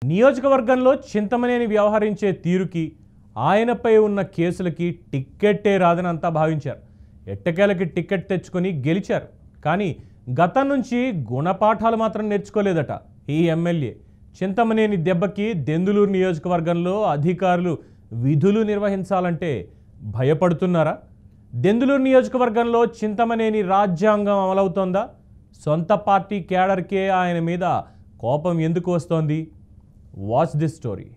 నియోజకవర్గంలో చింతమనేని వ్యవహరించే తీరుకి ఆయనపై ఉన్న కేసులకి టిక్కెట్టే రాదనంతా భావించారు. ఎట్టకేలకి టిక్కెట్ తెచ్చుకొని గెలిచారు. కానీ గతం నుంచి గుణపాఠాలు మాత్రం నేర్చుకోలేదట ఈ ఎమ్మెల్యే. చింతమనేని దెబ్బకి దెందులూరు నియోజకవర్గంలో అధికారులు విధులు నిర్వహించాలంటే భయపడుతున్నారా? దెందులూరు నియోజకవర్గంలో చింతమనేని రాజ్యాంగం అమలవుతోందా? సొంత పార్టీ క్యాడర్కే ఆయన మీద కోపం ఎందుకు వస్తోంది? Watch this story.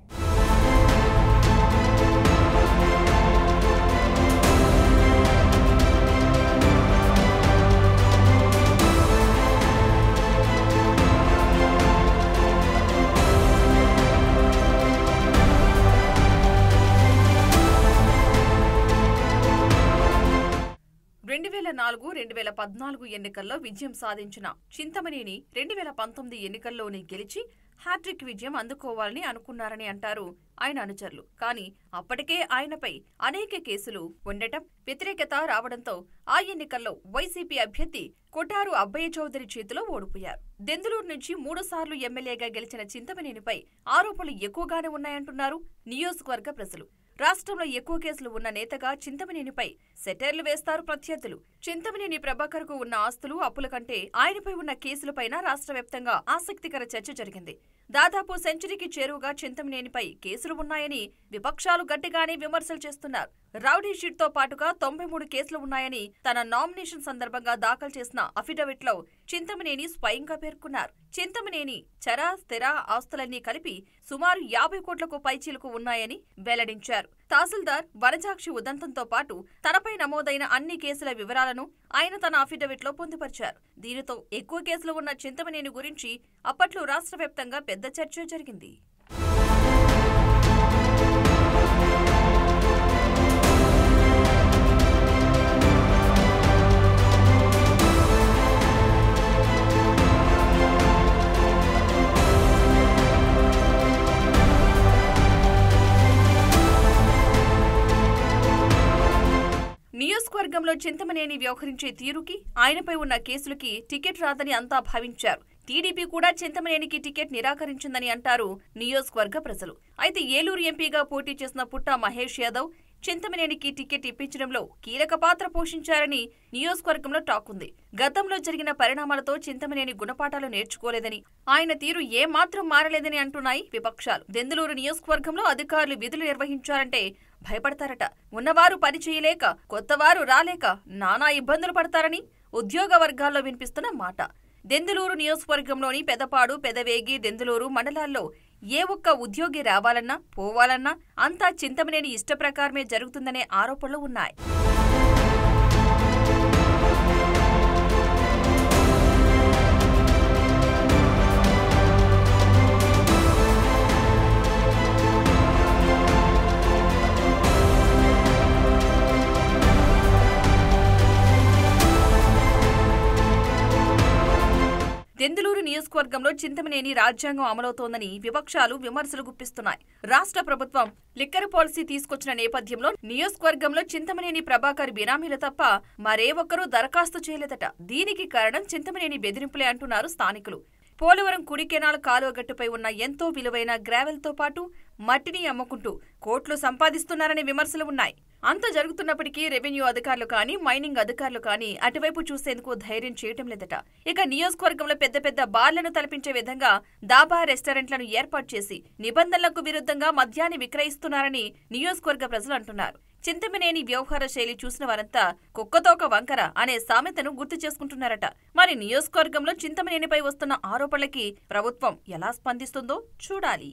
ఎన్నికల్లో విజయం సాధించిన చింతమనేని 2019 ఎన్నికల్లోనే గెలిచి హ్యాట్రిక్ విజయం అందుకోవాలని అనుకున్నారని అంటారు ఆయన అనుచరులు. కానీ అప్పటికే ఆయనపై అనేక కేసులు ఉండటం, వ్యతిరేకత రావడంతో ఆ ఎన్నికల్లో వైసీపీ అభ్యర్థి కొఠారు అబ్బయ్య చౌదరి చేతిలో ఓడిపోయారు. దెందులూరు నుంచి 3 సార్లు ఎమ్మెల్యేగా గెలిచిన చింతమనేనిపై ఆరోపణలు ఎక్కువగానే ఉన్నాయంటున్నారు నియోజకవర్గ ప్రజలు. రాష్ట్రంలో ఎక్కువ కేసులు ఉన్న నేతగా చింతమనేనిపై సెటైర్లు వేస్తారు ప్రత్యర్థులు. చింతమనేని ప్రభాకర్ కు ఉన్న ఆస్తులు, అప్పుల కంటే ఆయనపై ఉన్న కేసులపైన రాష్ట్ర వ్యాప్తంగా ఆసక్తికర చర్చ జరిగింది. దాదాపు సెంచరీకి చేరువగా చింతమనేనిపై కేసులు ఉన్నాయని విపక్షాలు గట్టిగానే విమర్శలు చేస్తున్నారు. రౌడీ షీట్ తో పాటుగా 93 కేసులు ఉన్నాయని తన నామినేషన్ సందర్భంగా దాఖలు చేసిన అఫిడవిట్ లో చింతమనేని స్వయంగా పేర్కొన్నారు. చింతమనేని చర స్థిర ఆస్తులన్నీ కలిపి సుమారు 50 కోట్లకు పైచీలకు ఉన్నాయని వెల్లడించారు. తహసీల్దార్ వనజాక్షి ఉదంతంతో పాటు తనపై నమోదైన అన్ని కేసుల వివరాలను ఆయన తన అఫిడవిట్ లో పొందుపరిచారు. దీనితో ఎక్కువ కేసులు ఉన్న చింతమనేని గురించి అప్పట్లో రాష్ట్ర వ్యాప్తంగా పెద్ద చర్చ జరిగింది. నియోజకవర్గంలో చింతమనేని వ్యవహరించే తీరుకి, ఆయనపై ఉన్న కేసులకి టికెట్ రాదని అంతా భావించారు. టీడీపీ కూడా చింతమనేనికి టికెట్ నిరాకరించిందని అంటారు నియోజకవర్గ ప్రజలు. అయితే ఏలూరు ఎంపీగా పోటీ చేసిన పుట్టా మహేష్ యాదవ్ చింతమనేనికి టికెట్ ఇప్పించడంలో కీలక పాత్ర పోషించారని నియోజకవర్గంలో టాక్ ఉంది. గతంలో జరిగిన పరిణామాలతో చింతమనేని గుణపాఠాలు నేర్చుకోలేదని, ఆయన తీరు ఏమాత్రం మారలేదని అంటున్నాయి విపక్షాలు. దెందులూరు నియోజకవర్గంలో అధికారులు విధులు నిర్వహించాలంటే భయపడతారట. ఉన్నవారు పనిచేయలేక, కొత్తవారు రాలేక నానా ఇబ్బందులు పడతారని ఉద్యోగ వర్గాల్లో వినిపిస్తున్న మాట. దెందులూరు నియోజకవర్గంలోని పెదపాడు, పెదవేగి, దెందులూరు మండలాల్లో ఏ ఒక్క ఉద్యోగి రావాలన్నా, పోవాలన్నా అంతా చింతమనేని ఇష్టప్రకారమే జరుగుతుందనే ఆరోపణలు ఉన్నాయి. దెందులూరు నియోజకవర్గంలో చింతమనేని రాజ్యాంగం అమలవుతోందని విపక్షాలు విమర్శలు గుప్పిస్తున్నాయి. రాష్ట్ర ప్రభుత్వం లిక్కర్ పాలసీ తీసుకొచ్చిన నేపథ్యంలో నియోజకవర్గంలో చింతమనేని ప్రభాకర్ బినామీలు తప్ప మరే ఒక్కరూ దరఖాస్తు చేయలేదట. దీనికి కారణం చింతమనేని బెదిరింపులే అంటున్నారు స్థానికులు. పోలవరం కుడి కెనాల్ కాలువ గట్టుపై ఉన్న ఎంతో విలువైన గ్రావెల్ తో పాటు మట్టిని అమ్ముకుంటూ కోట్లు సంపాదిస్తున్నారనే విమర్శలు ఉన్నాయి. అంత జరుగుతున్నప్పటికీ రెవెన్యూ అధికారులు కానీ, మైనింగ్ అధికారులు కానీ అటువైపు చూసేందుకు ధైర్యం చేయటం లేదట. ఇక నియోజకవర్గంలో పెద్ద పెద్ద బార్లను తలపించే విధంగా దాబా, రెస్టారెంట్లను ఏర్పాటు చేసి నిబంధనలకు విరుద్ధంగా మద్యాన్ని విక్రయిస్తున్నారని నియోజకవర్గ ప్రజలు అంటున్నారు. చింతమనేని వ్యవహార శైలి చూసిన వారంతా కుక్కతోక వంకర అనే సామెతను గుర్తు చేసుకుంటున్నారట. మరి నియోజకవర్గంలో చింతమనేనిపై వస్తున్న ఆరోపణలకి ప్రభుత్వం ఎలా స్పందిస్తుందో చూడాలి.